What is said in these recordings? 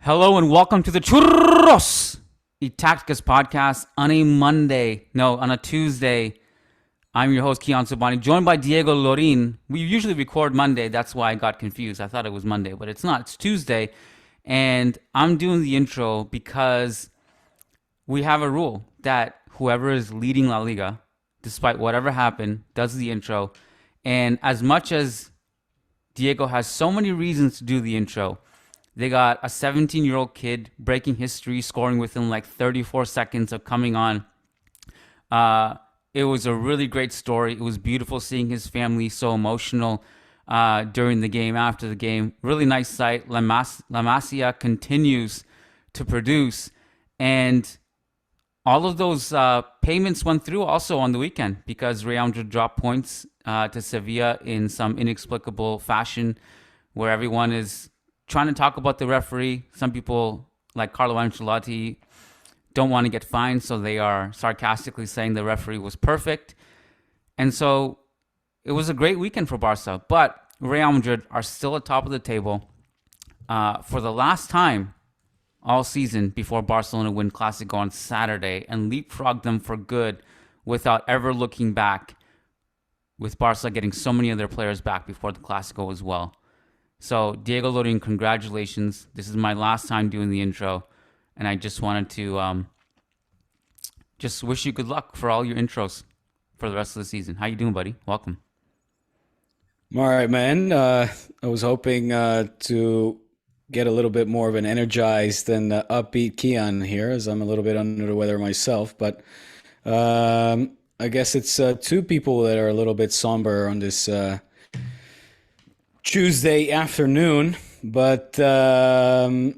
Hello and welcome to the Churros y Tácticas Podcast on a Tuesday. I'm your host, Kiyan Sobhani, joined by Diego Lorijn. We usually record Monday. That's why I got confused. I thought it was Monday, but it's not. It's Tuesday. And I'm doing the intro because we have a rule that whoever is leading La Liga, despite whatever happened, does the intro. And as much as Diego has so many reasons to do the intro, they got a 17-year-old kid breaking history, scoring within like 34 seconds of coming on. It was a really great story. It was beautiful seeing his family so emotional during the game, after the game. Really nice sight. La Masia continues to produce. And all of those payments went through also on the weekend because Real Madrid dropped points to Sevilla in some inexplicable fashion where everyone is trying to talk about the referee. Some people, like Carlo Ancelotti, don't want to get fined, so they are sarcastically saying the referee was perfect. And so it was a great weekend for Barca, but Real Madrid are still at top of the table for the last time all season before Barcelona win Clasico on Saturday and leapfrog them for good without ever looking back, with Barca getting so many of their players back before the Clasico as well. So, Diego Lorijn, congratulations. This is my last time doing the intro, and I just wanted to just wish you good luck for all your intros for the rest of the season. How you doing, buddy? Welcome. I'm all right, man. I was hoping to get a little bit more of an energized and upbeat Kiyan here, as I'm a little bit under the weather myself. But I guess it's two people that are a little bit somber on this Tuesday afternoon, but it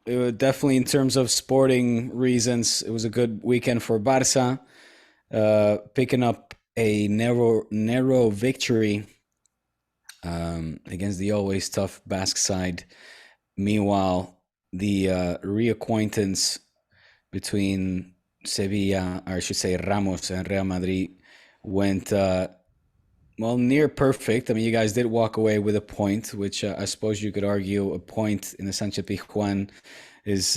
was definitely in terms of sporting reasons, it was a good weekend for Barca, picking up a narrow victory against the always tough Basque side. Meanwhile, the reacquaintance between Sevilla, or I should say Ramos, and Real Madrid went near perfect. I mean, you guys did walk away with a point, which I suppose you could argue a point in the Sánchez Pizjuán is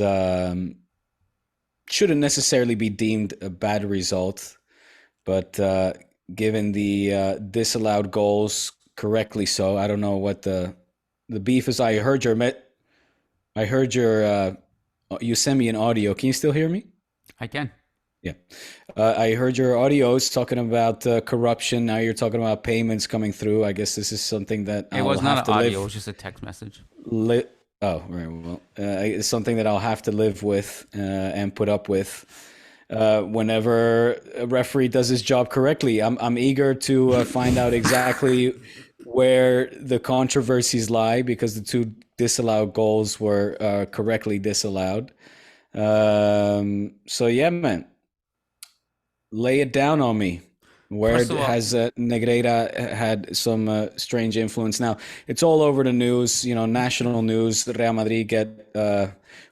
shouldn't necessarily be deemed a bad result, but given the disallowed goals, correctly so. I don't know what the beef is. I heard your you sent me an audio. Can you still hear me? I can. Yeah. I heard your audios talking about corruption. Now you're talking about payments coming through. I guess this is something that it was not an audio. It was just a text message. Oh, very well. It's something that I'll have to live with and put up with whenever a referee does his job correctly. I'm eager to find out exactly where the controversies lie, because the two disallowed goals were correctly disallowed. So yeah, man. Lay it down on me. Where has Negreira had some strange influence? Now, it's all over the news, national news. Real Madrid get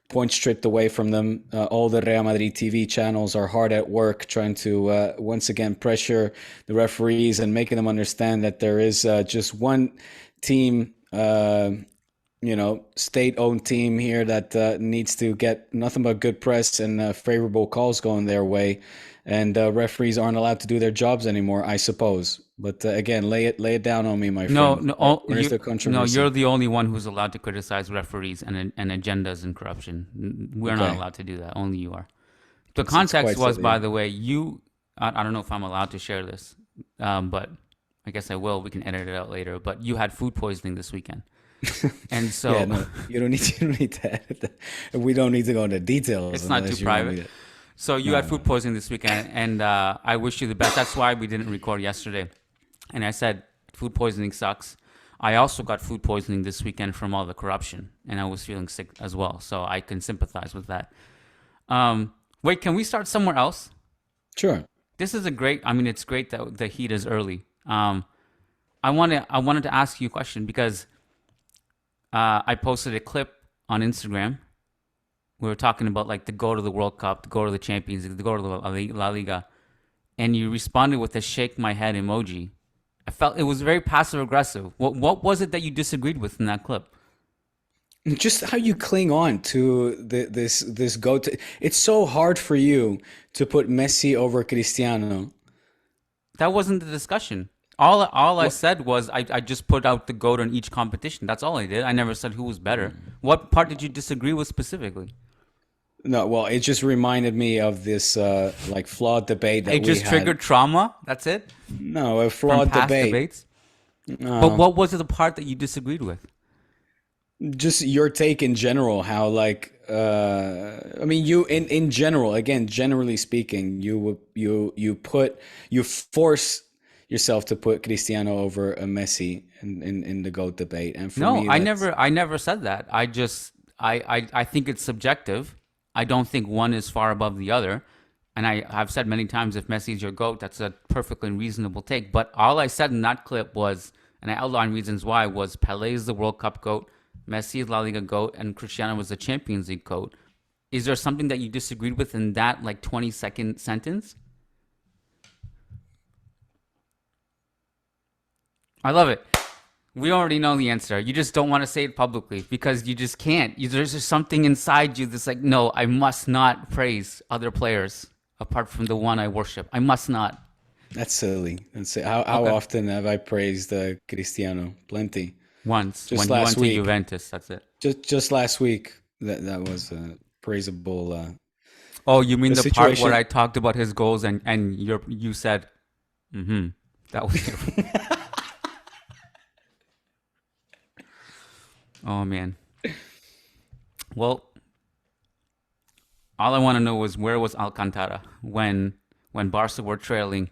points stripped away from them. All the Real Madrid TV channels are hard at work trying to once again pressure the referees and making them understand that there is just one team, state-owned team here that needs to get nothing but good press and favorable calls going their way. And referees aren't allowed to do their jobs anymore, I suppose. But again, lay it down on me, my friend. Where's the controversy? You're the only one who's allowed to criticize referees and agendas and corruption. We're not allowed to do that. Only you are. The context was, by the way, I don't know if I'm allowed to share this, but I guess I will. We can edit it out later. But you had food poisoning this weekend. And so yeah, no, you don't need to edit that. We don't need to go into details. It's not too private. So you had food poisoning this weekend, and I wish you the best. That's why we didn't record yesterday. And I said, food poisoning sucks. I also got food poisoning this weekend from all the corruption, and I was feeling sick as well. So I can sympathize with that. Wait, can we start somewhere else? Sure. This is it's great that the heat is early. I wanted to ask you a question because I posted a clip on Instagram. We were talking about like the go to the World Cup, the go to the Champions League, the go to the La Liga, and you responded with a shake my head emoji. I felt it was very passive aggressive. What was it that you disagreed with in that clip? Just how you cling on to this go-to. It's so hard for you to put Messi over Cristiano. That wasn't the discussion. All I What? said was I just put out the GOAT in each competition. That's all I did. I never said who was better. What part did you disagree with specifically? No, well, it just reminded me of this like flawed debate that It we just had. triggered trauma. That's it No, a from flawed past debate. debates. But No, what was the part that you disagreed with? just your take in general. How like I mean, you in general. Again, generally speaking, you force yourself to put Cristiano over a Messi in the GOAT debate, and for No, me, that's I never said that. I think it's subjective. I don't think one is far above the other. And I've said many times if Messi is your GOAT, that's a perfectly reasonable take. But all I said in that clip was, and I outlined reasons why, was Pelé is the World Cup GOAT, Messi is La Liga GOAT, and Cristiano was the Champions League GOAT. Is there something that you disagreed with in that like 20-second sentence? I love it. We already know the answer. You just don't want to say it publicly because you just can't. There's just something inside you that's like, no, I must not praise other players apart from the one I worship. I must not. that's silly. How Okay. often have I praised Cristiano? Plenty. Once, Just when you last went to week. Juventus, that's it. Just last week. That was a praisable Oh, you mean a the part where situation. I talked about his goals and you said, mm-hmm, that was it. Oh, man. Well, all I want to know is where was Alcantara when Barca were trailing,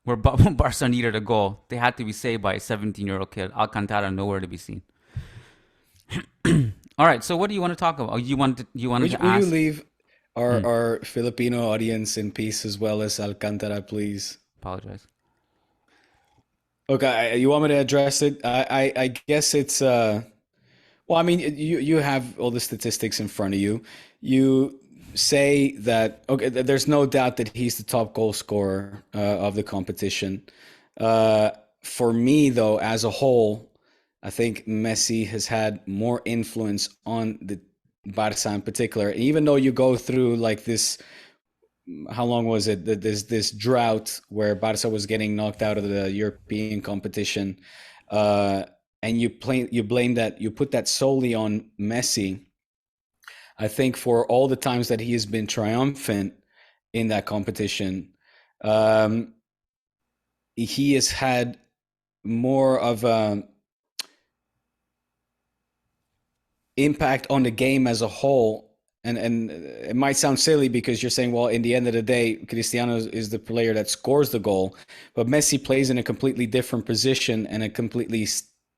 where Barca needed a goal. They had to be saved by a 17-year-old kid. Alcantara nowhere to be seen. All right, so what do you want to talk about? Oh, you wanted to Will you ask? leave Mm, our Filipino audience in peace as well as Alcantara, please? apologize. Okay, you want me to address it? I guess it's well, I mean, you have all the statistics in front of you. You say that okay, there's no doubt that he's the top goal scorer of the competition. Uh, for me, though, as a whole, I think Messi has had more influence on the Barca in particular. Even though you go through like this, how long was it? This drought where Barca was getting knocked out of the European competition, uh, and you blame that, you put that solely on Messi. I think for all the times that he has been triumphant in that competition, um, he has had more of a impact on the game as a whole. And it might sound silly because you're saying, well, in the end of the day, Cristiano is the player that scores the goal, but Messi plays in a completely different position and a completely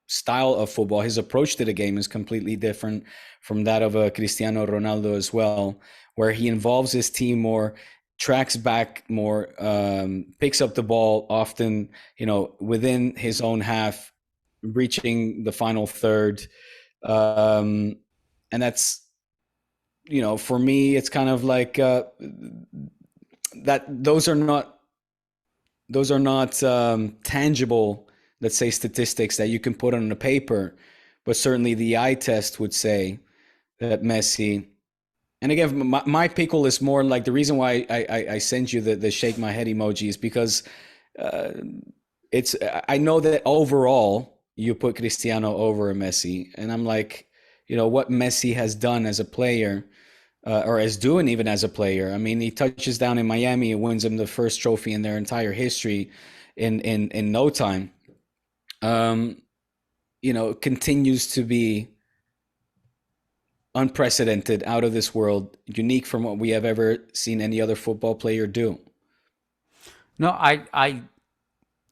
style of football. His approach to the game is completely different from that of a Cristiano Ronaldo as well, where he involves his team more, tracks back more, picks up the ball often, within his own half, reaching the final third. Um, and that's, for me, it's kind of like that. Those are not tangible, let's say, statistics that you can put on the paper, but certainly the eye test would say that Messi. And again, my pickle is more like the reason why I send you the shake my head emoji is because uh, it's I know that overall you put Cristiano over Messi, and I'm like, what Messi has done as a player, or is doing even as a player. I mean, he touches down in Miami and wins them the first trophy in their entire history in no time. Um, continues to be unprecedented, out of this world, unique from what we have ever seen any other football player do. No,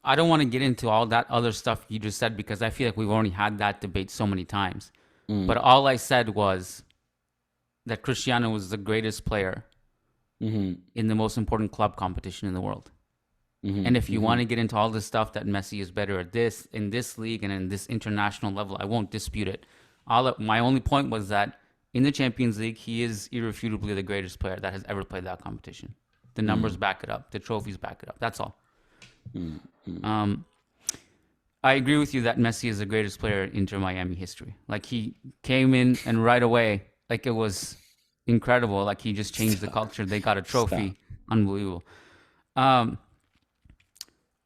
I don't want to get into all that other stuff you just said because I feel like we've already had that debate so many times. But Mm, all I said was that Cristiano was the greatest player mm-hmm, in the most important club competition in the world. mm-hmm, And if you mm-hmm, want to get into all this stuff that Messi is better at this in this league and in this international level, I won't dispute it. My only point was that in the Champions League, he is irrefutably the greatest player that has ever played that competition. The numbers mm-hmm, back it up. The trophies back it up. That's all. mm-hmm. Um, I agree with you that Messi is the greatest player in Inter Miami history. Like, he came in and right away, like, it was incredible. Like, he just changed the culture. They got a trophy. Unbelievable.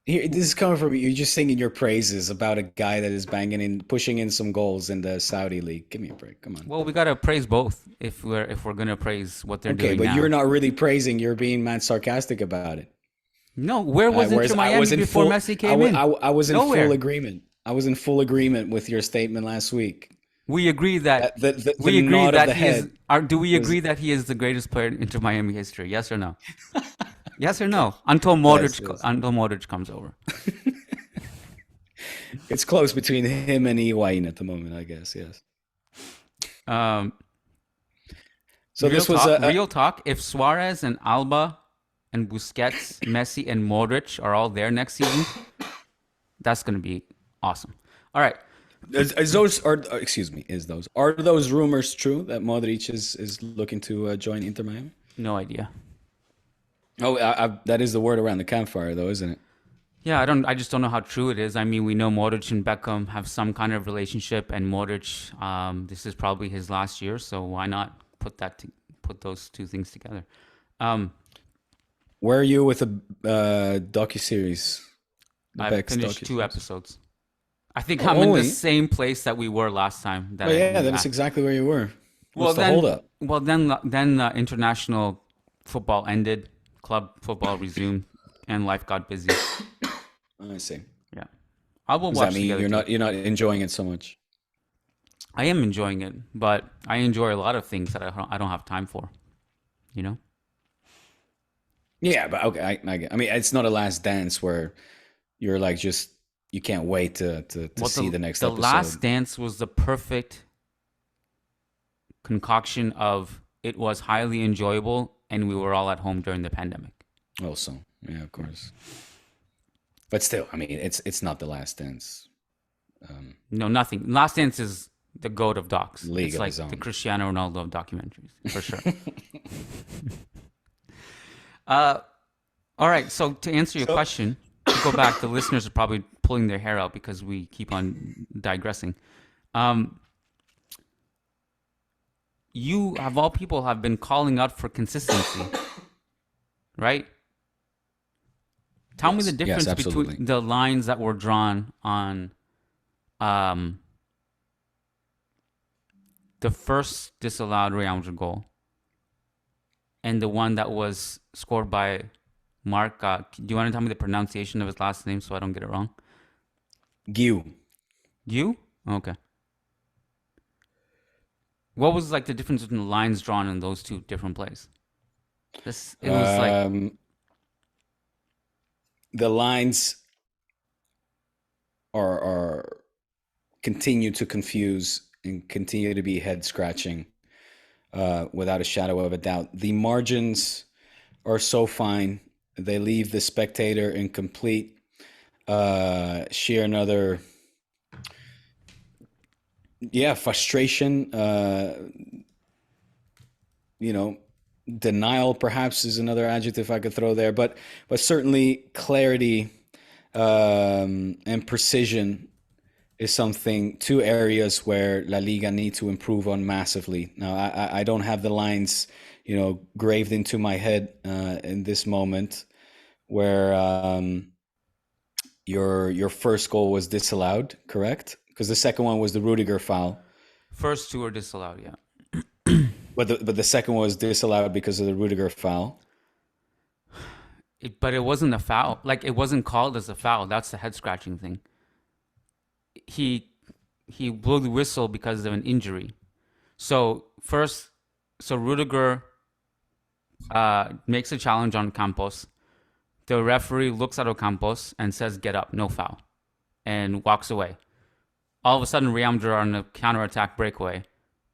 Here, this is coming from you. You're just singing your praises about a guy that is pushing in some goals in the Saudi league. Give me a break. Come on. Well, we gotta praise both if we're gonna praise what they're doing. Okay, but now. you're not really praising. You're being mad sarcastic about it. No, where was Inter Miami before Messi came in? I was in full agreement. I was in full agreement with your statement last week. We agree that we agree that he is. Do we agree that he is the greatest player in Inter Miami history? Yes or no? Yes or no? Until Modric comes over. It's close between him and Higuain at the moment, I guess. Yes. So this was real talk. If Suarez and Alba and Busquets, Messi and Modric are all there next season, that's going to be awesome. All right. Are those rumors true that Modric is looking to join Inter Miami? No idea. Oh, that is the word around the campfire, though, isn't it? Yeah, I just don't know how true it is. I mean, we know Modric and Beckham have some kind of relationship, and Modric, this is probably his last year, so why not put those two things together? Where are you with the docuseries? I finished 2 episodes. I think I'm in the same place that we were last time. That's exactly where you were. What's the holdup? Well, then international football ended, club football resumed, and life got busy. I see. Yeah, I will watch. Does that mean you're not enjoying it so much? I am enjoying it, but I enjoy a lot of things that I don't have time for. You know. Yeah, but okay. I mean, it's not a Last Dance where you're like you can't wait to see the next episode. The Last Dance was the perfect concoction of it was highly enjoyable, and we were all at home during the pandemic. Also, yeah, of course. But still, I mean, it's not the Last Dance. No, nothing. Last Dance is the GOAT of docs. League it's like the Cristiano Ronaldo of documentaries, for sure. All right, so to answer your question, to go back, the listeners are probably pulling their hair out because we keep on digressing. You, of all people, have been calling out for consistency, right? Tell me the difference between the lines that were drawn on the first disallowed Real Madrid goal and the one that was scored by Marc. Do you want to tell me the pronunciation of his last name so I don't get it wrong? Guiu. Guiu? Okay. What was like the difference between the lines drawn in those two different plays? It was like the lines are continue to confuse and continue to be head scratching without a shadow of a doubt. The margins are so fine. They leave the spectator in complete sheer another frustration, denial perhaps is another adjective I could throw there, but certainly clarity and precision is two areas where La Liga need to improve on massively. Now, I don't have the lines, graved into my head in this moment where your first goal was disallowed, correct? Because the second one was the Rudiger foul. First two were disallowed, yeah. But the second was disallowed because of the Rudiger foul. But it wasn't a foul. Like, it wasn't called as a foul. That's the head scratching thing. He blew the whistle because of an injury. So Rudiger makes a challenge on Campos. The referee looks at Ocampos and says, "Get up, no foul," and walks away. All of a sudden, Real Madrid are on a counterattack breakaway,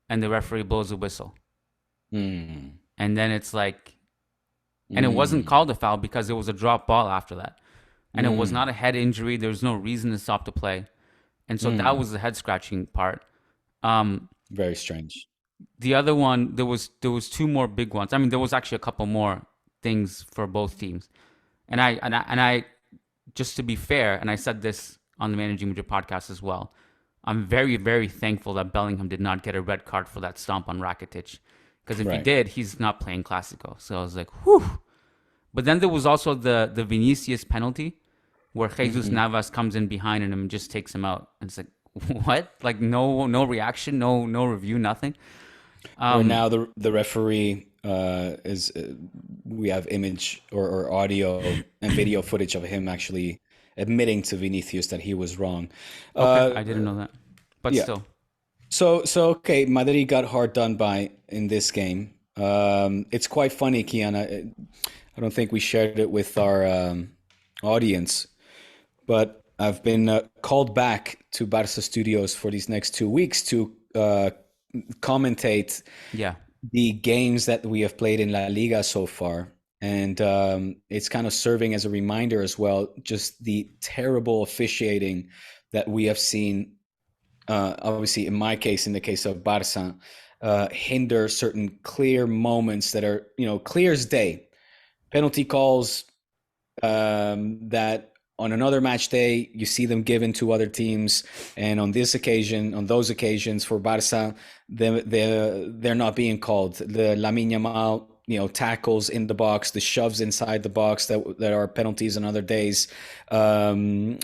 and the referee blows a whistle. And then it's like, and it wasn't called a foul because it was a drop ball after that. And it was not a head injury. There was no reason to stop the play. And so that was the head scratching part. Very strange. The other one, there was two more big ones. I mean, there was actually a couple more things for both teams. And I just to be fair, and I said this on the Managing Madrid podcast as well. I'm very, very thankful that Bellingham did not get a red card for that stomp on Rakitic. Because if he did, he's not playing Clasico. So I was like, whew. But then there was also the Vinicius penalty where Jesus Navas comes in behind him and just takes him out. And it's like, what? Like no reaction, no review, nothing. Where now the referee is we have image or audio and video footage of him actually admitting to Vinicius that he was wrong. Okay, I didn't know that, but still. So okay, Madrid got hard done by in this game. It's quite funny, Kiyan. I don't think we shared it with our audience, but I've been called back to Barca Studios for these next 2 weeks to commentate the games that we have played in La Liga so far. And it's kind of serving as a reminder as well, just the terrible officiating that we have seen, obviously in my case, in the case of Barca, hinder certain clear moments that are, clear as day. Penalty calls that on another match day, you see them given to other teams. And on those occasions for Barca, they're not being called. The Lamine Yamal, tackles in the box, the shoves inside the box that are penalties on other days. Robert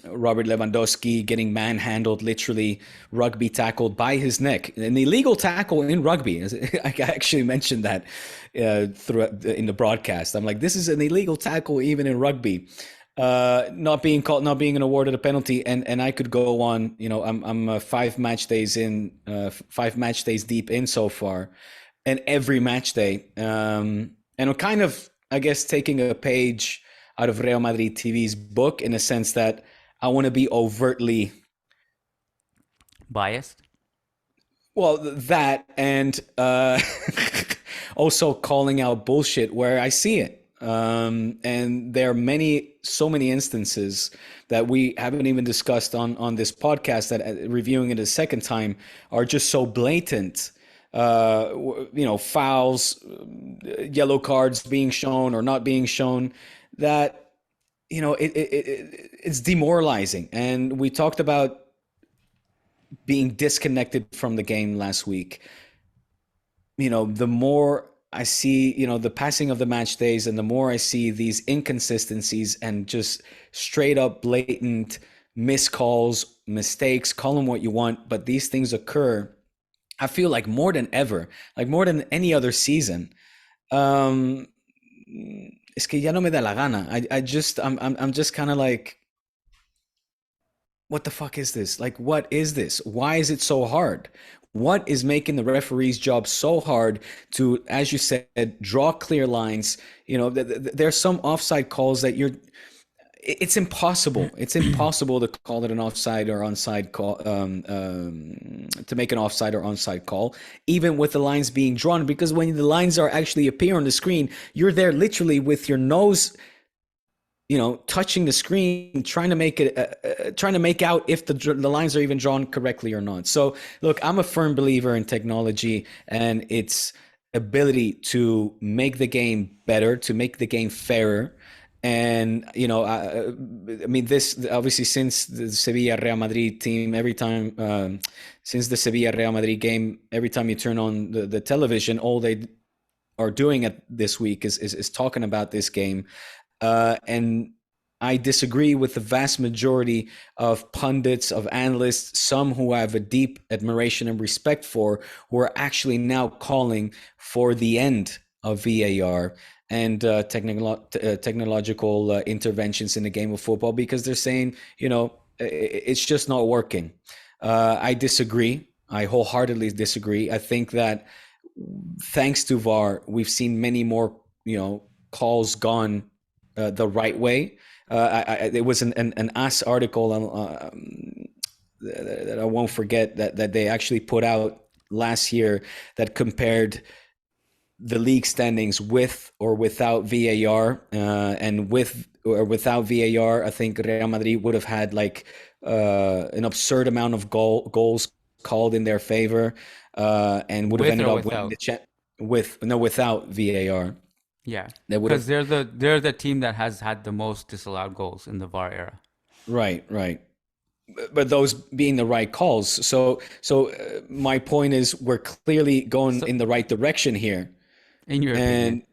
Lewandowski getting manhandled, literally rugby tackled by his neck. An illegal tackle in rugby. I actually mentioned that in the broadcast. I'm like, this is an illegal tackle even in rugby. Not being called, not being awarded a penalty, and I could go on. I'm 5 match days deep in so far, and every match day, and I'm kind of, I guess, taking a page out of Real Madrid TV's book in a sense that I want to be overtly biased. Well, that and also calling out bullshit where I see it. And there are so many instances that we haven't even discussed on this podcast that reviewing it a second time are just so blatant. Fouls, yellow cards being shown or not being shown, that it's demoralizing. And we talked about being disconnected from the game last week. The more I see, the passing of the match days, and the more I see these inconsistencies and just straight up blatant miscalls, mistakes, call them what you want, but these things occur, I feel like more than ever, like more than any other season. Es que ya no me da la gana. I'm just kind of like, what the fuck is this? Like, what is this? Why is it so hard? What is making the referee's job so hard to, as you said, draw clear lines? There's some offside calls that it's impossible. It's impossible to call it an offside or onside call, to make an offside or onside call, even with the lines being drawn, because when the lines are actually appear on the screen, you're there literally with your nose, touching the screen, trying to make out if the lines are even drawn correctly or not. So look, I'm a firm believer in technology and its ability to make the game better, to make the game fairer. And, I mean, this obviously since the Sevilla Real Madrid team, since the Sevilla Real Madrid game, every time you turn on the television, all they are doing this week is talking about this game. And I disagree with the vast majority of pundits, of analysts, some who I have a deep admiration and respect for, who are actually now calling for the end of VAR and technological interventions in the game of football, because they're saying, it's just not working. I disagree. I wholeheartedly disagree. I think that thanks to VAR, we've seen many more, calls gone the right way. It was an AS article that I won't forget that they actually put out last year that compared the league standings with or without VAR, and with or without VAR, I think Real Madrid would have had like an absurd amount of goals called in their favor, and would have ended up winning without VAR. Yeah, because they're the team that has had the most disallowed goals in the VAR era. Right. but those being the right calls. So my point is we're clearly going in the right direction here. In your And opinion.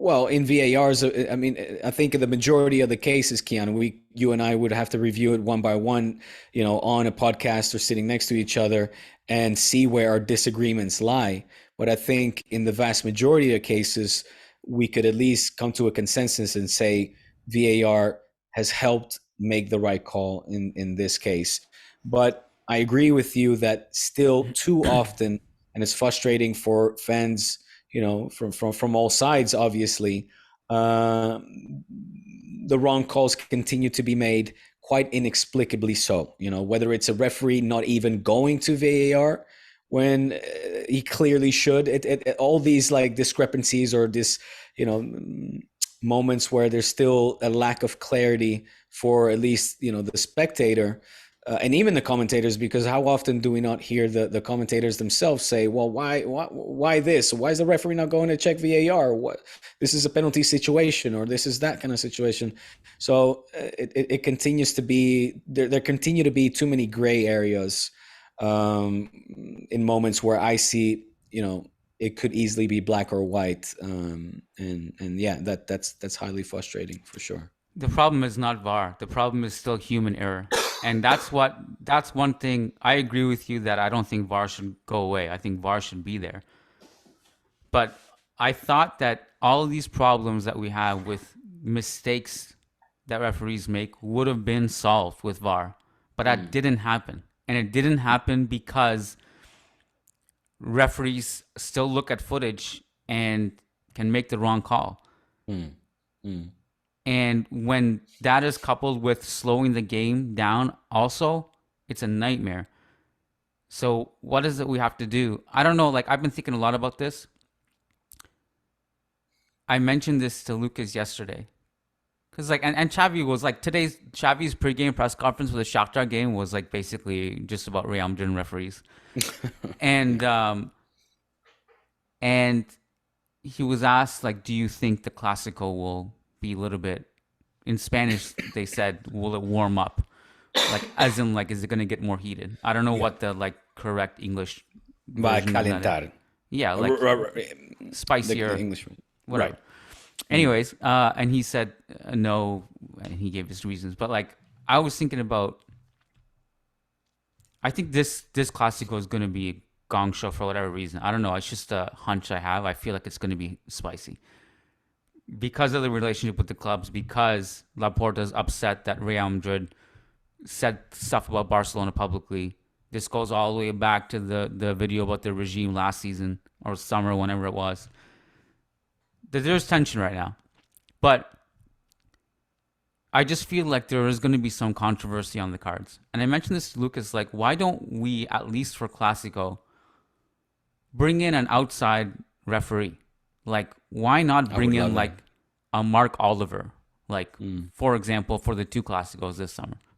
well, in VARs, I mean, I think in the majority of the cases, Kiyan, you and I would have to review it one by one, on a podcast or sitting next to each other and see where our disagreements lie. But I think in the vast majority of cases, we could at least come to a consensus and say VAR has helped make the right call in this case. But I agree with you that still too often, and it's frustrating for fans, from all sides, obviously, the wrong calls continue to be made quite inexplicably so. Whether it's a referee not even going to VAR when he clearly should. All these like discrepancies or this, moments where there's still a lack of clarity for at least, the spectator. And even the commentators, because how often do we not hear the commentators themselves say, well, why this? Why is the referee not going to check VAR? What, this is a penalty situation, or this is that kind of situation. So it continues to be, there continue to be too many gray areas in moments where I see, it could easily be black or white. And yeah, that's highly frustrating for sure. The problem is not VAR. The problem is still human error. And that's one thing I agree with you that I don't think VAR should go away. I think VAR should be there. But I thought that all of these problems that we have with mistakes that referees make would have been solved with VAR. But that didn't happen. And it didn't happen because referees still look at footage and can make the wrong call. And when that is coupled with slowing the game down, also, it's a nightmare. So what is it we have to do? I don't know. Like, I've been thinking a lot about this. I mentioned this to Lucas yesterday. Because, like, and Xavi was like, Xavi's pregame press conference for the Shakhtar game was, like, basically just about Real Madrid referees. And he was asked, like, do you think the Clasico will be a little bit, in Spanish they said, will it warm up, like as in like is it going to get more heated? I don't know what the like correct English Va calentar. Yeah, like spicier English, whatever. Right. Anyways, and he said no, and he gave his reasons. But like I was thinking about, I think this Clasico is going to be a gong show for whatever reason. I don't know, it's just a hunch I have. I feel like it's going to be spicy because of the relationship with the clubs, because Laporta's upset that Real Madrid said stuff about Barcelona publicly. This goes all the way back to the video about the regime last season or summer, whenever it was. There's tension right now. But I just feel like there is going to be some controversy on the cards. And I mentioned this to Lucas, like, why don't we, at least for Clasico, bring in an outside referee? Like, why not bring in like a Mark Oliver, like for example, for the two Clásicos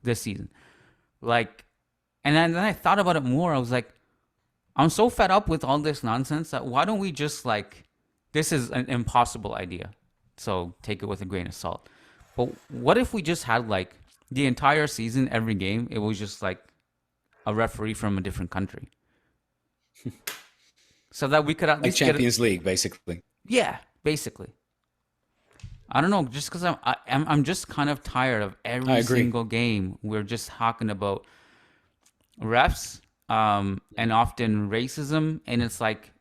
this season, like, and then I thought about it more. I was like, I'm so fed up with all this nonsense that why don't we just like, this is an impossible idea, so take it with a grain of salt. But what if we just had like the entire season, every game, it was just like a referee from a different country, so that we could at least like Champions League, basically. Yeah, basically. I don't know, just because I'm just kind of tired of every single game we're just talking about refs and often racism, and it's like,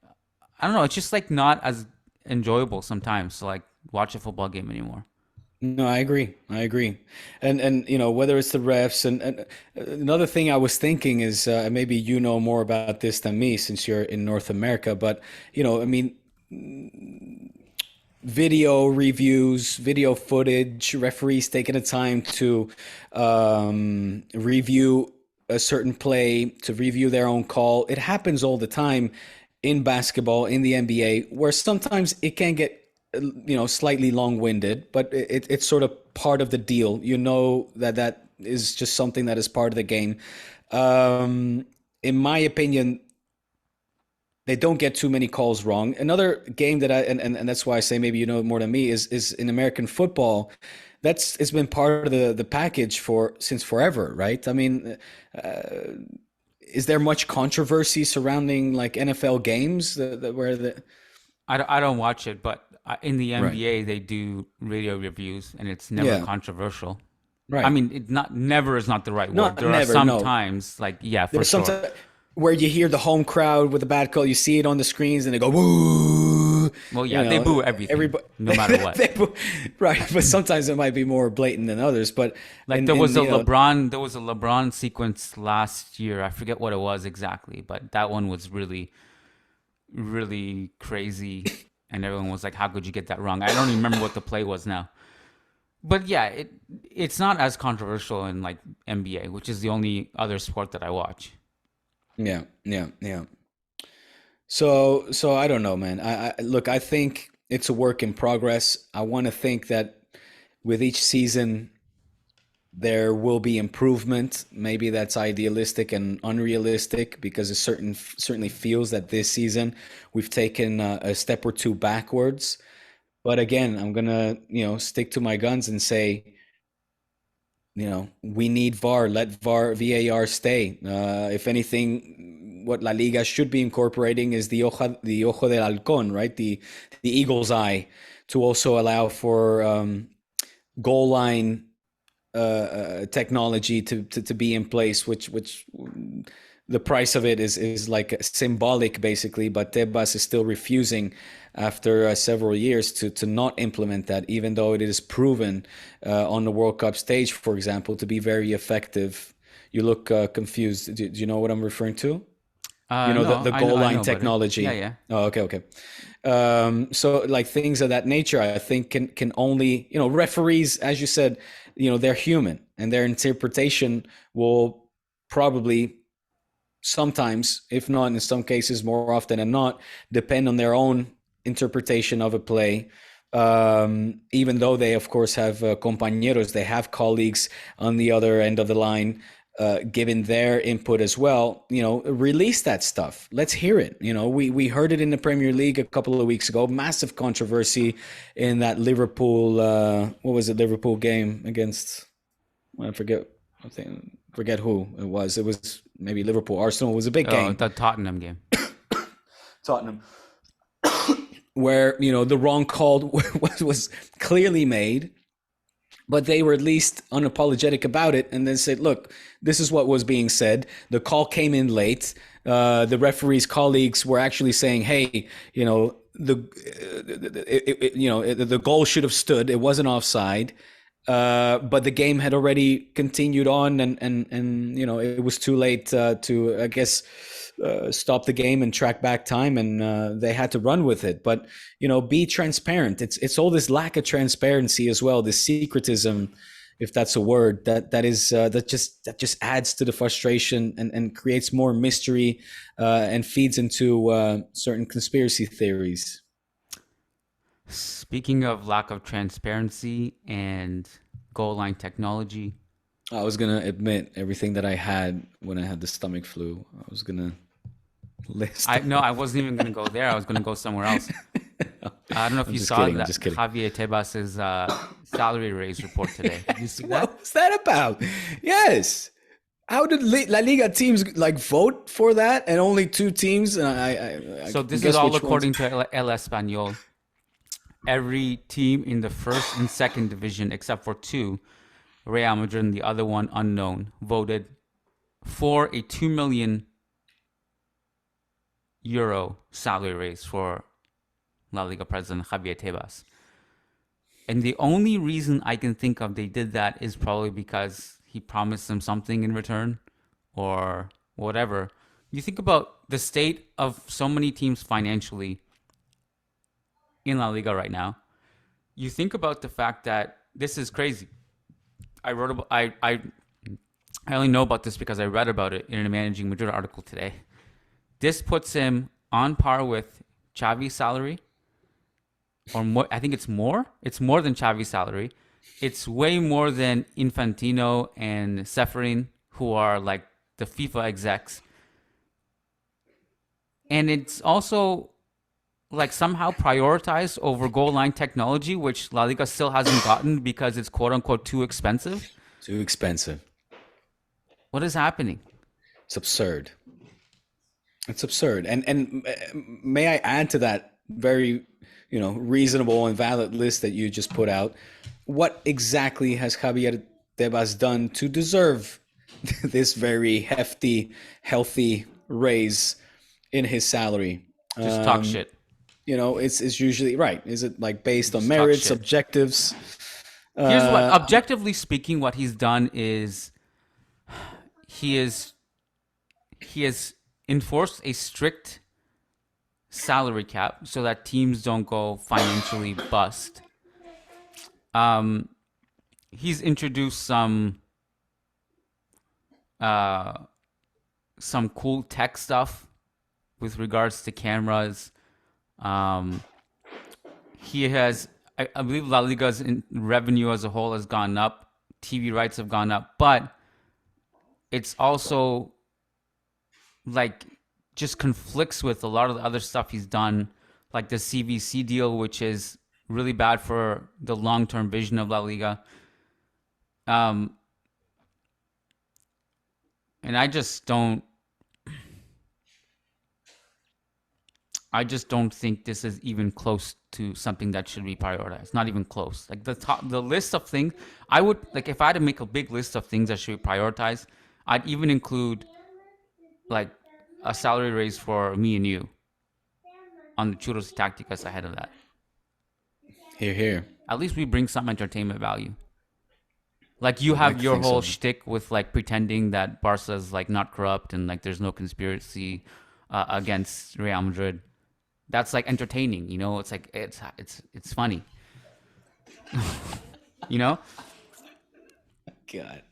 I don't know, it's just like not as enjoyable sometimes to like watch a football game anymore. No, I agree. And whether it's the refs and another thing I was thinking is maybe you know more about this than me since you're in North America, but I mean, video reviews, video footage, referees taking the time to review a certain play, to review their own call. It happens all the time in basketball, in the NBA, where sometimes it can get slightly long-winded, but it's sort of part of the deal. That is just something that is part of the game. In my opinion, they don't get too many calls wrong. Another game that and that's why I say maybe you know more than me is in American football. it's been part of the package since forever, right? I mean, is there much controversy surrounding like NFL games where the I don't watch it, but in the right? NBA they do radio reviews, and it's never Yeah, controversial. I right. mean, it not never is not the right word. Not There are never, some no. times, like yeah, for There's sure. sometimes where you hear the home crowd with the bad call, you see it on the screens, and they go woo. Well, You yeah, they know, boo everything, everybody, no matter what. right? But sometimes it might be more blatant than others. But Like there was a LeBron sequence last year. I forget what it was exactly, but that one was really, really crazy, and everyone was like, "How could you get that wrong?" I don't even remember what the play was now. But yeah, it's not as controversial in like NBA, which is the only other sport that I watch. yeah, yeah, yeah. So I don't know, man. I look. I think it's a work in progress. I want to think that with each season there will be improvement. Maybe that's idealistic and unrealistic because it certainly feels that this season we've taken a step or two backwards. But again, I'm gonna stick to my guns and say we need VAR. Let VAR stay. If anything, what La Liga should be incorporating is the ojo del halcón, right? The eagle's eye, to also allow for goal line technology to be in place, which the price of it is like symbolic, basically. But Tebas is still refusing after several years to not implement that, even though it is proven on the World Cup stage, for example, to be very effective. You look confused. Do you know what I'm referring to? No, The goal I line know about it. Yeah, technology. yeah. Oh, okay. So like things of that nature, I think can only, referees, as you said, they're human, and their interpretation will probably sometimes, if not in some cases, more often than not, depend on their own interpretation of a play. Even though they, of course, have compañeros, they have colleagues on the other end of the line, given their input as well. Release that stuff. Let's hear it. We heard it in the Premier League a couple of weeks ago. Massive controversy in that Liverpool. What was it? Liverpool game against? I forget. Forget who it was. It was maybe Liverpool. Arsenal. It was a big Oh, game. the Tottenham game. Tottenham, where the wrong call was clearly made, but they were at least unapologetic about it, and then said, "Look, this is what was being said. The call came in late. The referee's colleagues were actually saying, hey, the goal should have stood. It wasn't offside." But the game had already continued on, and it was too late to, I guess, stop the game and track back time, and they had to run with it. But be transparent. It's all this lack of transparency as well, this secretism, if that's a word, that just adds to the frustration and creates more mystery and feeds into certain conspiracy theories. Speaking of lack of transparency and goal line technology, I was gonna admit everything that I had when I had the stomach flu. I was gonna list. I wasn't even gonna go there. I was gonna go somewhere else. I don't know if I'm you just saw kidding. I'm that just kidding. Javier Tebas's salary raise report today. Did you see that? What was that about? Yes. How did La Liga teams vote for that, and only two teams? And So this guess is all which according ones? to El Español. Every team in the first and second division, except for two, Real Madrid and the other one unknown, voted for a €2 million salary raise for La Liga president Javier Tebas. And the only reason I can think of they did that is probably because he promised them something in return or whatever. You think about the state of so many teams financially in La Liga right now. You think about the fact that this is crazy. I only know about this because I read about it in a Managing Madrid article today. This puts him on par with Xavi's salary, or more. I think it's more. It's more than Xavi's salary. It's way more than Infantino and Ceferin, who are like the FIFA execs. And it's also like somehow prioritized over goal line technology, which La Liga still hasn't gotten because it's quote unquote too expensive? Too expensive. What is happening? It's absurd. It's absurd. And may I add to that very, reasonable and valid list that you just put out? What exactly has Javier Tebas done to deserve this very hefty, healthy raise in his salary? Just talk shit. It's usually right. Is it like based on Just merits, objectives? Here's what, objectively speaking, what he's done is he has enforced a strict salary cap so that teams don't go financially bust. He's introduced some cool tech stuff with regards to cameras. He has, I believe La Liga's revenue as a whole has gone up. TV rights have gone up, but it's also like just conflicts with a lot of the other stuff he's done, like the CVC deal, which is really bad for the long-term vision of La Liga. And I just don't think this is even close to something that should be prioritized. Not even close. Like the list of things, I would, like, if I had to make a big list of things that should be prioritized, I'd even include like a salary raise for me and you on the Churros y Tácticas ahead of that. Hear, hear. At least we bring some entertainment value. Like you have your whole shtick with like pretending that Barca's like not corrupt and like there's no conspiracy against Real Madrid. That's like entertaining, It's like it's funny, God,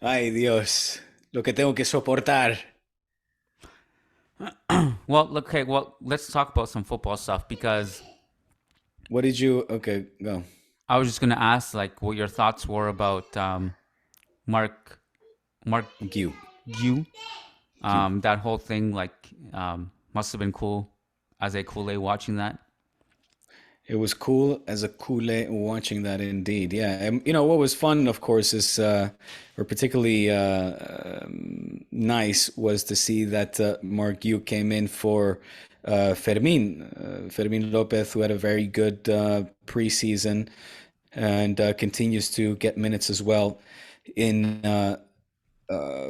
ay Dios, lo que tengo que soportar. Well, okay. Well, let's talk about some football stuff because. What did you? Okay, go. I was just gonna ask, like, what your thoughts were about Marc Guiu. That whole thing, like, must have been cool as a Kool-Aid watching that. It was cool as a Kool-Aid watching that, indeed. Yeah, and what was fun, of course, is or particularly nice was to see that Marc Guiu came in for Fermin Lopez, who had a very good preseason and continues to get minutes as well in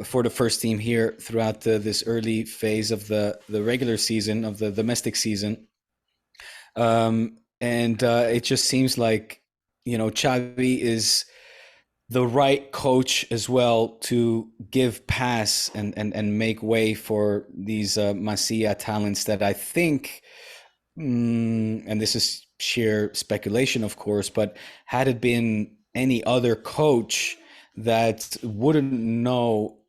for the first team here throughout this early phase of the regular season, of the domestic season. And it just seems like, Xavi is the right coach as well to give pass and make way for these Masia talents that I think, and this is sheer speculation, of course, but had it been any other coach that wouldn't know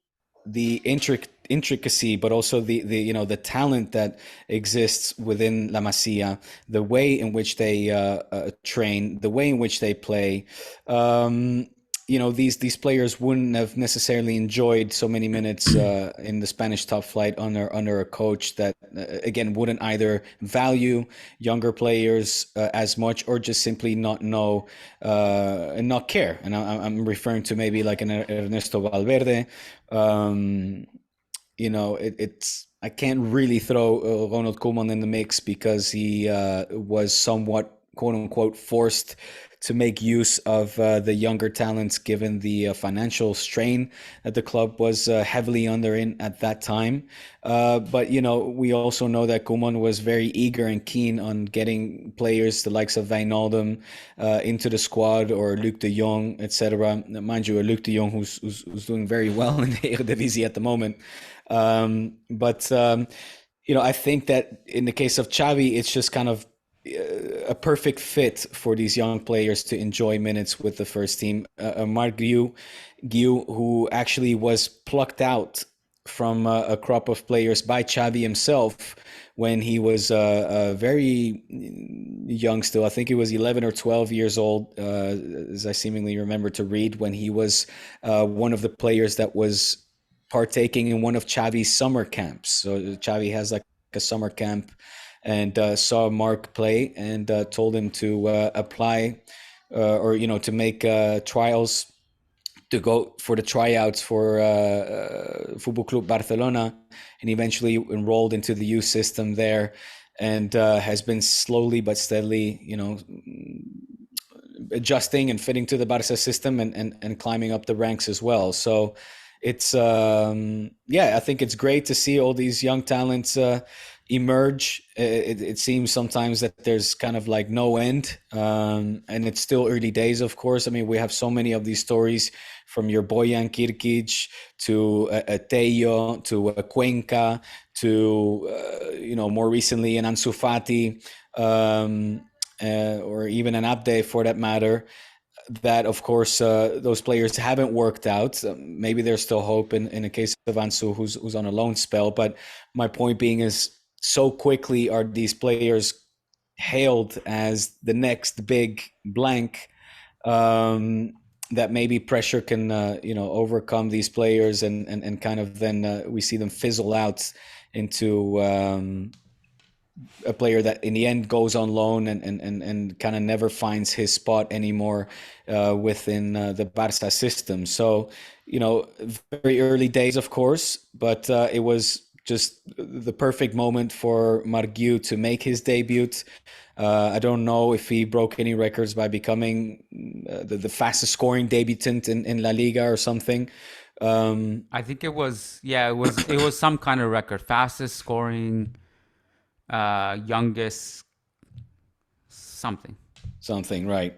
the intricacy, but also the talent that exists within La Masia, the way in which they train, the way in which they play. These players wouldn't have necessarily enjoyed so many minutes in the Spanish top flight under a coach that again wouldn't either value younger players as much or just simply not know and not care. And I'm referring to maybe like an Ernesto Valverde. It's I can't really throw Ronald Koeman in the mix because he was somewhat quote unquote forced to make use of the younger talents given the financial strain that the club was heavily under in at that time. But, we also know that Koeman was very eager and keen on getting players, the likes of Wijnaldum, into the squad, or Luc de Jong, etc. Mind you, Luc de Jong who's doing very well in the Eredivisie at the moment. I think that in the case of Xavi, it's just kind of a perfect fit for these young players to enjoy minutes with the first team. Marc Guiu, who actually was plucked out from a crop of players by Xavi himself when he was very young still. I think he was 11 or 12 years old, as I seemingly remember to read, when he was one of the players that was partaking in one of Xavi's summer camps. So Xavi has like a summer camp, and saw Marc play and told him to apply or to make trials to go for the tryouts for Football Club Barcelona, and eventually enrolled into the youth system there, and has been slowly but steadily, adjusting and fitting to the Barca system and climbing up the ranks as well. So it's I think it's great to see all these young talents emerge. It seems sometimes that there's kind of like no end, and it's still early days, of course. I mean, we have so many of these stories, from your Bojan Kirkic to Tello to Cuenca to more recently an Ansu Fati, or even an Abde for that matter, that of course those players haven't worked out. Maybe there's still hope in the case of Ansu, who's on a loan spell. But my point being is, so quickly are these players hailed as the next big blank, that maybe pressure can overcome these players, and kind of then we see them fizzle out into a player that in the end goes on loan and kind of never finds his spot anymore within the Barca system. So, very early days, of course, but it was just the perfect moment for Marc Guiu to make his debut. I don't know if he broke any records by becoming the fastest scoring debutant in La Liga or something. I think it was some kind of record, fastest scoring, youngest something, right?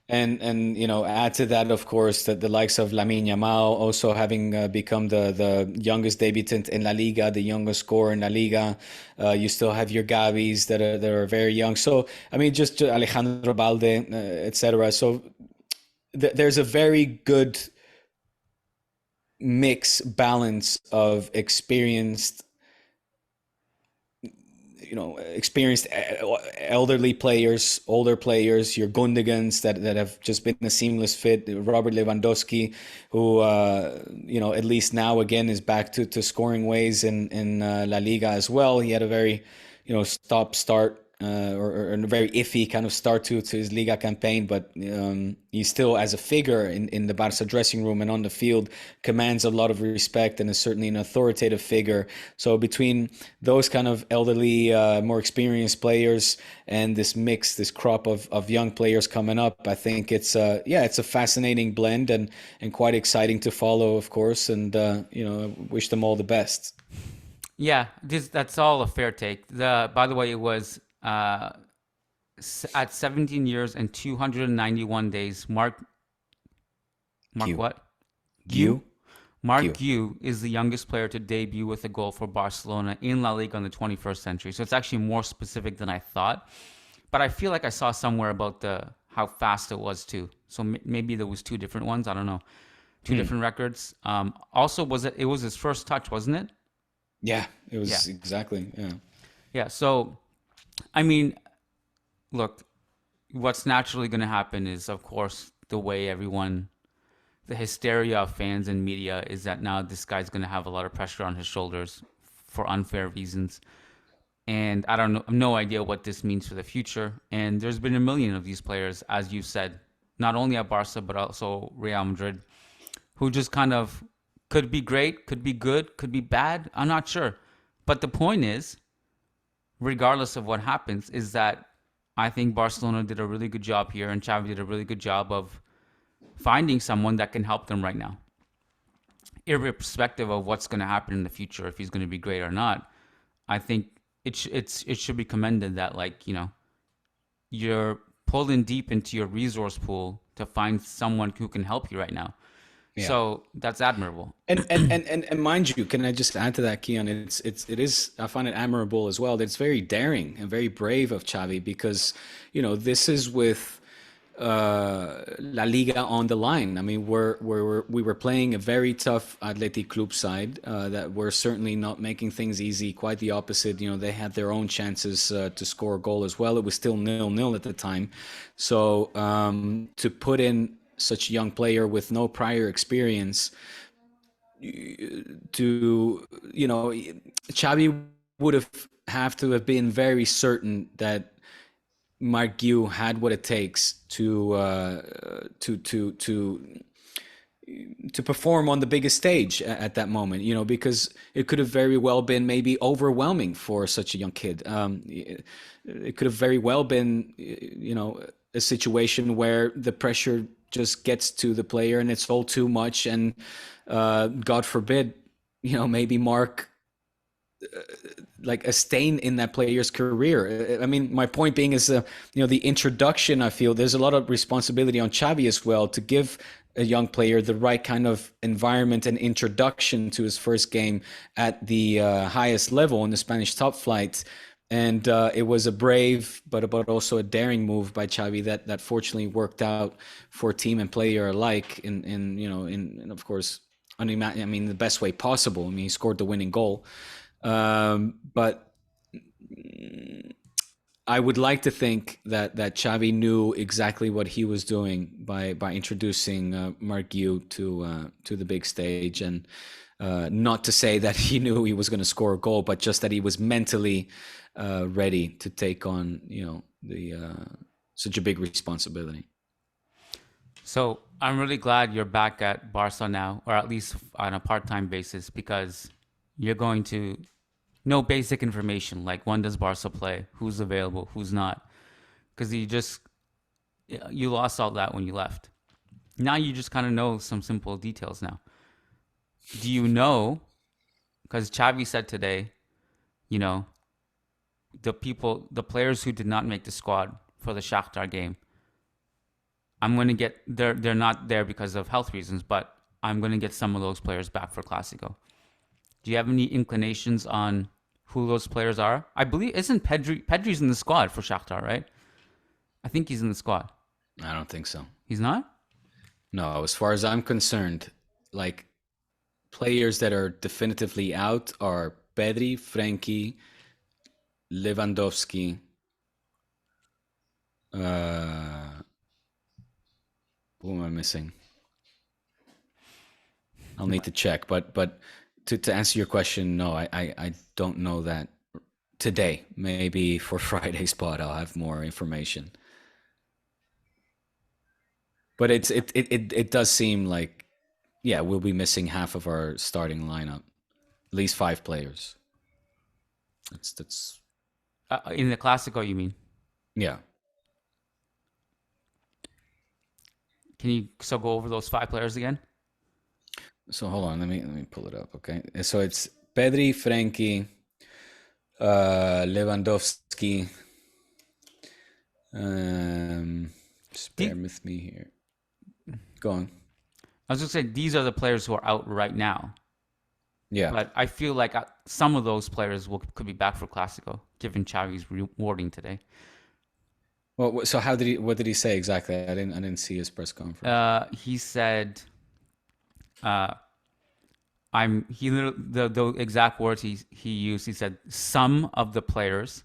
And add to that, of course, that the likes of Lamine Yamal also having become the youngest debutant in La Liga, the youngest scorer in La Liga. You still have your Gavis that are very young. So I mean, just Alejandro Balde, etc. So there's a very good balance of experienced elderly players, older players, your Gundigans that have just been a seamless fit. Robert Lewandowski, who at least now again is back to scoring ways in La Liga as well. He had a very stop-start or a very iffy kind of start to his Liga campaign, but he still, as a figure in the Barca dressing room and on the field, commands a lot of respect and is certainly an authoritative figure. So between those kind of elderly, more experienced players and this crop of young players coming up, I think it's a fascinating blend and quite exciting to follow, of course, and wish them all the best. Yeah, that's all a fair take. By the way, it was at 17 years and 291 days, Marc what? Guiu? Marc Guiu is the youngest player to debut with a goal for Barcelona in La Liga in the 21st century. So it's actually more specific than I thought. But I feel like I saw somewhere about how fast it was too. So maybe there was two different ones. I don't know. Two different records. Also, it was his first touch, wasn't it? Yeah, it was exactly. Yeah. Yeah. So, I mean, look, what's naturally going to happen is, of course, the hysteria of fans and media is that now this guy's going to have a lot of pressure on his shoulders for unfair reasons. And I have no idea what this means for the future. And there's been a million of these players, as you said, not only at Barca, but also Real Madrid, who just kind of could be great, could be good, could be bad. I'm not sure. But the point is, regardless of what happens, is that I think Barcelona did a really good job here, and Xavi did a really good job of finding someone that can help them right now, irrespective of what's going to happen in the future, if he's going to be great or not. I think it should be commended that, you're pulling deep into your resource pool to find someone who can help you right now. Yeah. So that's admirable. And mind you, can I just add to that, Kiyan? It is I find it admirable as well that it's very daring and very brave of Xavi, because this is with La Liga on the line. I mean, we were playing a very tough Athletic Club side that were certainly not making things easy. Quite the opposite. They had their own chances to score a goal as well. It was still 0-0 at the time. So to put in such a young player with no prior experience, Xavi would have have to have been very certain that Marc Guiu had what it takes to perform on the biggest stage at that moment, because it could have very well been maybe overwhelming for such a young kid. It could have very well been, a situation where the pressure just gets to the player and it's all too much. And God forbid, maybe Marc, like a stain in that player's career. I mean, my point being is, the introduction, I feel there's a lot of responsibility on Xavi as well to give a young player the right kind of environment and introduction to his first game at the highest level in the Spanish top flight. And it was a brave, but also a daring move by Xavi that fortunately worked out for team and player alike. In of course, the best way possible. I mean, he scored the winning goal. But I would like to think that Xavi knew exactly what he was doing by introducing Marc Guiu to the big stage, and not to say that he knew he was going to score a goal, but just that he was mentally ready to take on such a big responsibility. So I'm really glad you're back at Barca now, or at least on a part-time basis, because you're going to know basic information like when does Barca play, who's available, who's not, because you lost all that when you left. Now you just kind of know some simple details now. Do you know, because Xavi said today, the players who did not make the squad for the Shakhtar game, I'm going to get, they're not there because of health reasons, but I'm going to get some of those players back for Clasico. Do you have any inclinations on who those players are? I believe, isn't Pedri's in the squad for Shakhtar, right? I think he's in the squad. I don't think so. He's not? No, as far as I'm concerned, like, players that are definitively out are Pedri, Frenkie, Lewandowski, who am I missing? I'll need to check, but to answer your question, no, I don't know that today. Maybe for Friday's pod I'll have more information. But it does seem like, yeah, we'll be missing half of our starting lineup, at least 5 players. That's in the Clasico, you mean? Yeah. Can you go over those 5 players again? So hold on, let me pull it up, okay? So it's Pedri, Frenkie, Lewandowski. Just bear with me here. Go on. I was going to say, these are the players who are out right now. Yeah. But I feel like some of those players could be back for Clasico, given Xavi's rewarding today. Well, so what did he say exactly? I didn't see his press conference. He said, the exact words he used, he said, some of the players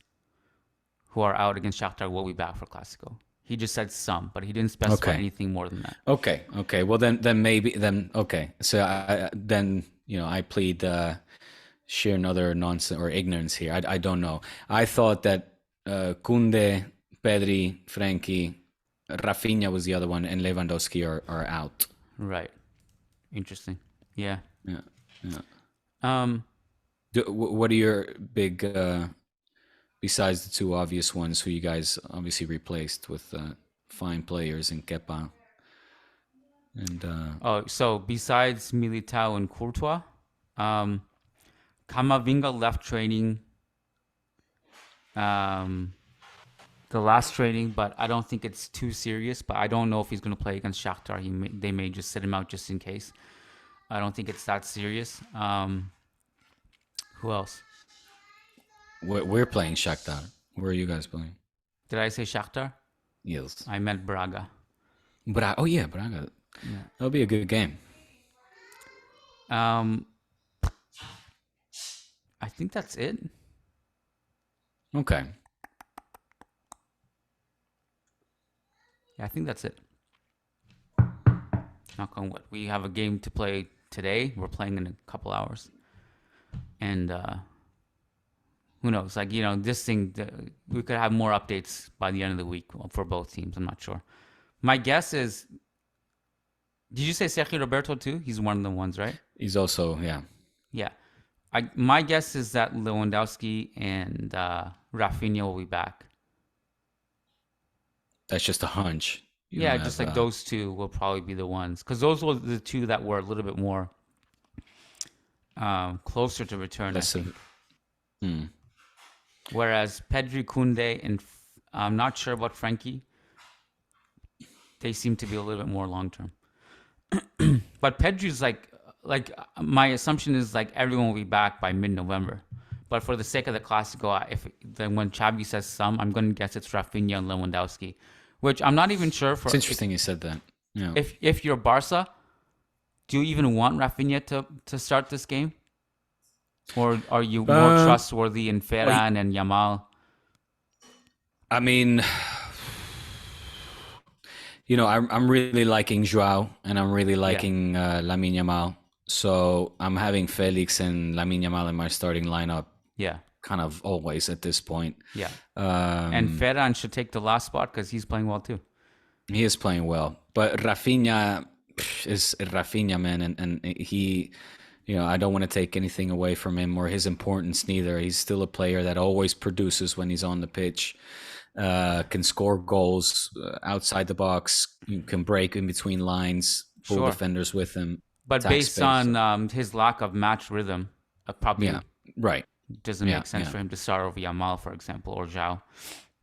who are out against Shakhtar will be back for Clasico. He just said some, but he didn't specify anything more than that. Okay. Well, then okay. So I plead sheer another nonsense or ignorance here. I don't know. I thought that Koundé, Pedri, Frenkie, Rafinha was the other one, and Lewandowski are out. Right. Interesting. Yeah. What are your big, besides the 2 obvious ones who you guys obviously replaced with fine players in Kepa? And so besides Militao and Courtois, Camavinga left training the last training, but I don't think it's too serious. But I don't know if he's going to play against Shakhtar. They may just sit him out just in case. I don't think it's that serious. Who else? We're playing Shakhtar. Where are you guys playing? Did I say Shakhtar? Yes. I meant Braga. Oh yeah, Braga. Yeah. That'll be a good game. I think that's it. Okay. Yeah, I think that's it. Knock on wood. We have a game to play today. We're playing in a couple hours. And who who knows? Like, this thing, we could have more updates by the end of the week for both teams. I'm not sure. My guess is, did you say Sergio Roberto too? He's one of the ones, right? He's also, yeah. Yeah. My guess is that Lewandowski and Rafinha will be back. That's just a hunch. Yeah, just like those two will probably be the ones. Because those were the two that were a little bit more closer to return, I think. Whereas Pedri, Koundé, and I'm not sure about Frankie. They seem to be a little bit more long-term. But Pedri's like my assumption is like everyone will be back by mid-November. But for the sake of the Clasico, when Xavi says some, I'm going to guess it's Rafinha and Lewandowski, which I'm not even sure for. It's interesting you said that. Yeah. If you're Barca, do you even want Rafinha to start this game? Or are you more trustworthy in Ferran and Yamal? I mean, I'm really liking Joao and I'm really liking Lamine Yamal. So I'm having Felix and Lamine Yamal in my starting lineup. Yeah. Kind of always at this point. Yeah. And Ferran should take the last spot because he's playing well too. He is playing well. But Rafinha is Rafinha, man. And he, I don't want to take anything away from him or his importance neither. He's still a player that always produces when he's on the pitch. Can score goals outside the box. You can break in between lines, pull defenders with him. But based on his lack of match rhythm, probably doesn't make sense for him to start over Yamal, for example, or Joao.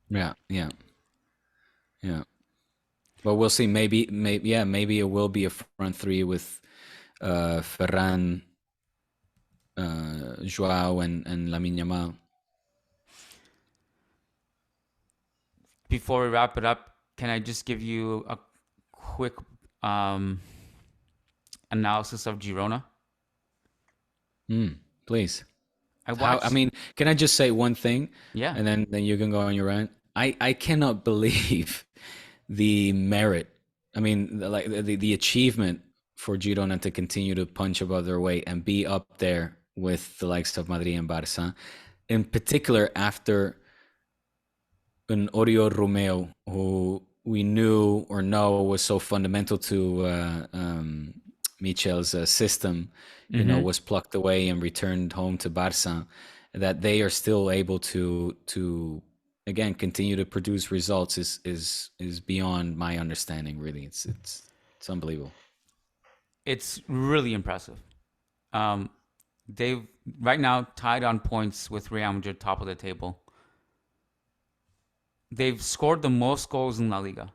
Yeah. But we'll see. Maybe it will be a front three with Ferran, Joao, and Lamine Yamal. Before we wrap it up, can I just give you a quick analysis of Girona? Please. Can I just say one thing? Yeah. And then you can go on your rant. I cannot believe the merit. I mean, the achievement for Girona to continue to punch above their weight and be up there with the likes of Madrid and Barca, in particular after an Oriol Romeo, who we knew or know was so fundamental to Michel's system, was plucked away and returned home to Barca, that they are still able to again continue to produce results is beyond my understanding. Really, it's unbelievable. It's really impressive. They've right now tied on points with Real Madrid, top of the table. They've scored the most goals in La Liga,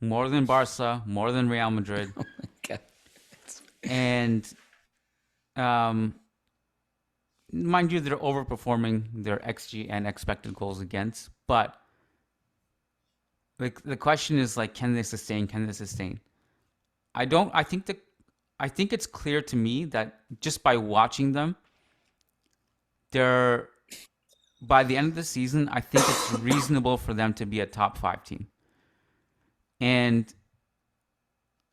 more than Barca, more than Real Madrid. Oh my God. And mind you, they're overperforming their XG and expected goals against. But the question is like, can they sustain? I think it's clear to me that just by watching them, by the end of the season, I think it's reasonable for them to be a top 5 team. And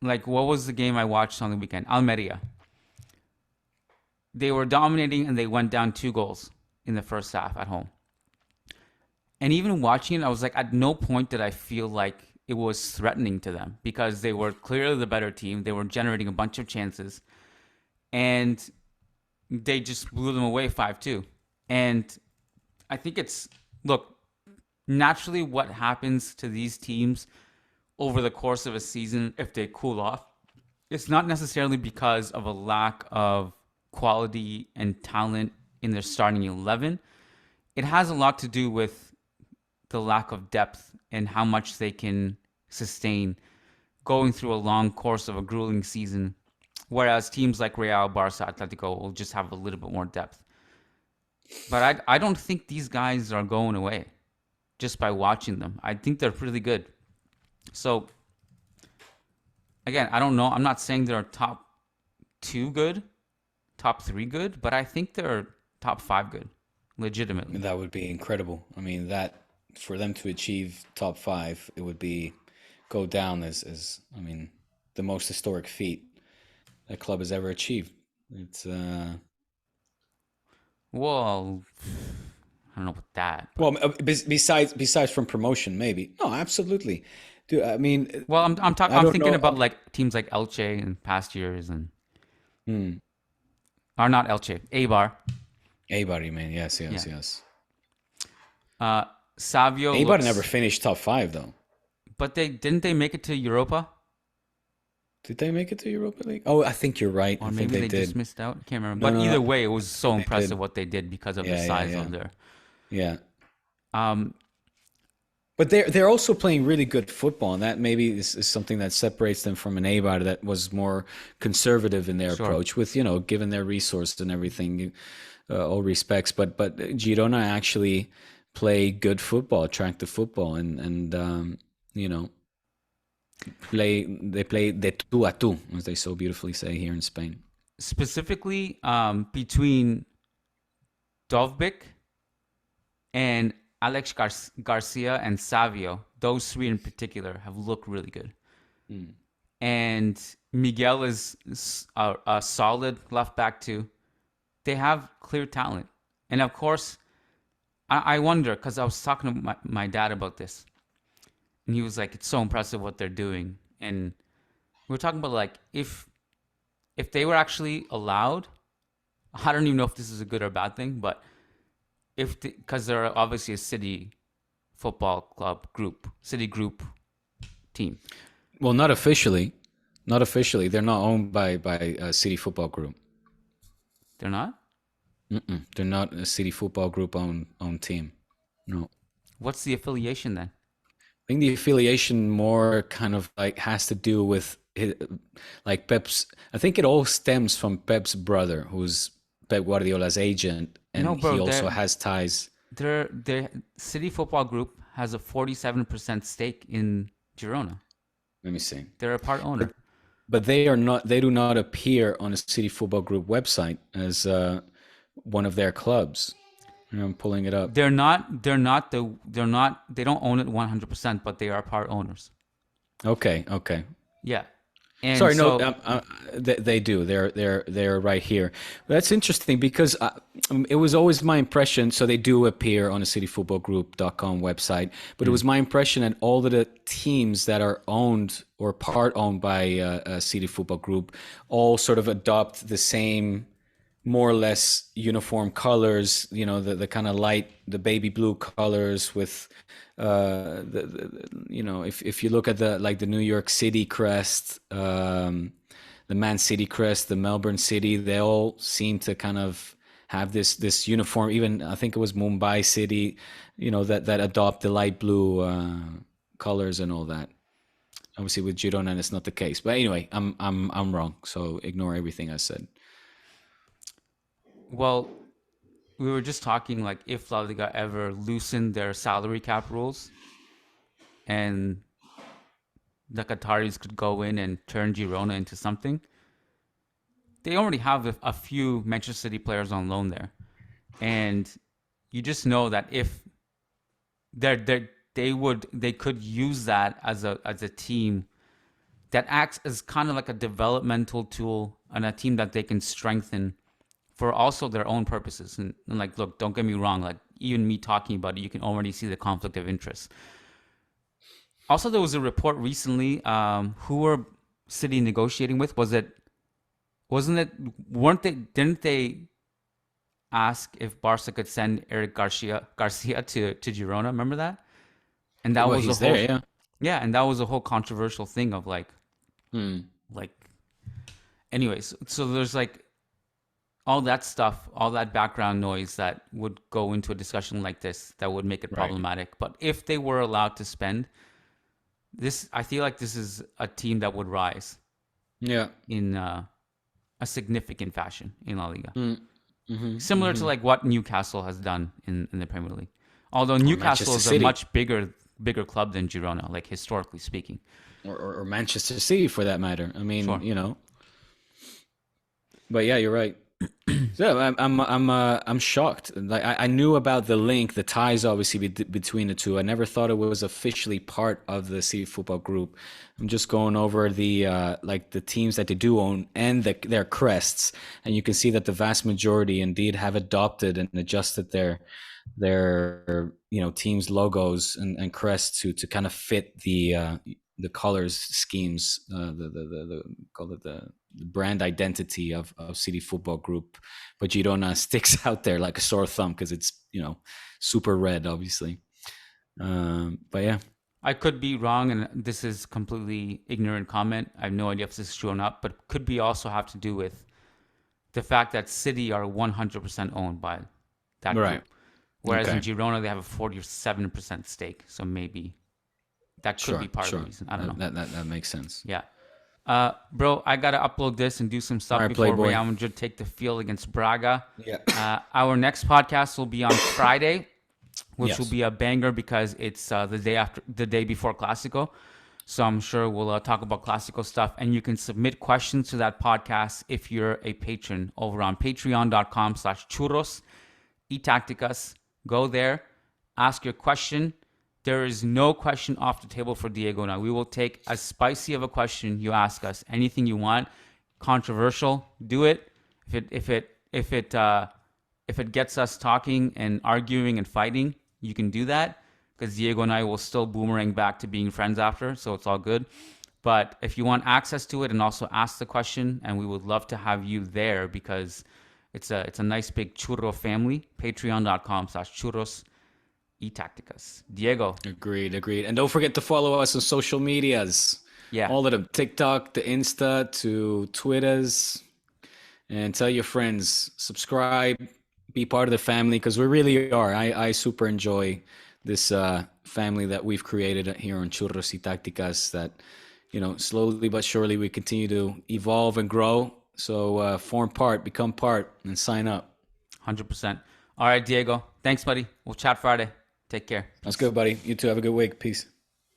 like, what was the game I watched on the weekend? Almeria. They were dominating and they went down 2 goals in the first half at home. And even watching it, I was like, at no point did I feel like it was threatening to them because they were clearly the better team. They were generating a bunch of chances and they just blew them away 5-2. And I think naturally what happens to these teams over the course of a season if they cool off, it's not necessarily because of a lack of quality and talent in their starting 11. It has a lot to do with the lack of depth and how much they can sustain going through a long course of a grueling season, whereas teams like Real, Barca, Atletico will just have a little bit more depth. But I don't think these guys are going away just by watching them. I think they're pretty good. So, again, I don't know. I'm not saying they're top 2 good, top 3 good, but I think they're top 5 good, legitimately. That would be incredible. I mean, that for them to achieve top 5, it would go down as the most historic feat that club has ever achieved. It's Well, I don't know about that. Well, besides from promotion, maybe. No, absolutely. Dude, I mean, well, I'm thinking about like teams like Elche in past years and or not Elche, Eibar. Eibar, you mean? Yes. Savio. Eibar never finished top 5 though. But they make it to Europa? Did they make it to Europa League? Oh, I think you're right. Or I maybe think they did. just missed out. I can't remember. But either way, it was so impressive what they did because of the size of their. Yeah. But they're also playing really good football, and that maybe is something that separates them from an Eibar that was more conservative in their approach, with given their resources and everything, all respects. But Girona actually play good football, attractive football, and they play de tú a tú, as they so beautifully say here in Spain. Specifically, between Dovbyk and Alex Garcia and Savio, those three in particular have looked really good. And Miguel is a solid left back too. They have clear talent. And of course, I wonder, because I was talking to my dad about this, and he was like, it's so impressive what they're doing. And we were talking about like, if they were actually allowed, I don't even know if this is a good or bad thing, but because they're obviously a city football club group, city group team. Well, not officially. They're not owned by a city football group. They're not? They're not a city football group owned team. No. What's the affiliation then? I think the affiliation more kind of like has to do with like Pep's. I think it all stems from Pep's brother, who's Pep Guardiola's agent, and he also has ties. Their city football group has a 47% stake in Girona. Let me see. They're a part owner. But they are not. They do not appear on a city football group website as one of their clubs. I'm pulling it up. They don't own it 100%, but they are part owners. Okay. Yeah. And sorry, they do. They're right here. That's interesting because it was always my impression. So they do appear on a cityfootballgroup.com website, but it was my impression that all of the teams that are owned or part owned by a city football group all sort of adopt the same, more or less uniform colors. The kind of light, the baby blue colors with. If you look at the New York City crest, the Man City crest, the Melbourne City, they all seem to kind of have this uniform. Even I think it was Mumbai City, that adopt the light blue colors and all that. Obviously, with Girona, it's not the case. But anyway, I'm wrong. So ignore everything I said. Well, we were just talking like if La Liga ever loosened their salary cap rules and the Qataris could go in and turn Girona into something. They already have a few Manchester City players on loan there. And you just know that if they could use that as a team that acts as kind of like a developmental tool and a team that they can strengthen for also their own purposes. And like, look, don't get me wrong. Like, even me talking about it, you can already see the conflict of interest. Also, there was a report recently. Who were City negotiating with? Didn't they ask if Barca could send Eric Garcia to Girona? Remember that? And that was there, yeah. Yeah, and that was a whole controversial thing of like, anyways. So there's like all that stuff, all that background noise that would go into a discussion like this that would make it problematic. But if they were allowed to spend this, I feel like this is a team that would rise. Yeah. In a significant fashion in La Liga. Similar to like what Newcastle has done in the Premier League. Although Newcastle is a much bigger club than Girona, like historically speaking. Or Manchester City for that matter. I mean, sure. But yeah, you're right. So I'm shocked. Like I knew about the link, the ties obviously between the two. I never thought it was officially part of the City Football Group. I'm just going over the the teams that they do own and their crests, and you can see that the vast majority indeed have adopted and adjusted their their teams logos and crests to kind of fit the colors schemes, the call it the brand identity of City Football Group. But Girona sticks out there like a sore thumb because it's super red, obviously. But yeah, I could be wrong, and this is completely ignorant comment. I have no idea if this is true or not, but could be also have to do with the fact that City are 100% owned by that group. Whereas in Girona, they have a 47% stake. So maybe that could be part of the reason. I don't know. That makes sense. Yeah. Bro, I got to upload this and do some stuff before Real Madrid take the field against Braga. Yeah. Our next podcast will be on Friday, which will be a banger because it's the day before Clasico. So I'm sure we'll talk about Clasico stuff, and you can submit questions to that podcast if you're a patron over on patreon.com/churros y tácticas. Go there, ask your question. There is no question off the table for Diego now. We will take as spicy of a question you ask us. Anything you want, controversial, do it. If it gets us talking and arguing and fighting, you can do that. Because Diego and I will still boomerang back to being friends after, so it's all good. But if you want access to it and also ask the question, and we would love to have you there because it's a nice big churro family. Patreon.com/churros y tácticas. Diego. Agreed. And don't forget to follow us on social medias. Yeah. All of them. TikTok, to Insta, to Twitters. And tell your friends. Subscribe. Be part of the family because we really are. I super enjoy this family that we've created here on Churros y Tácticas that, slowly but surely we continue to evolve and grow. So become part, and sign up. 100%. All right, Diego. Thanks, buddy. We'll chat Friday. Take care. That's good, buddy. You too. Have a good week. Peace.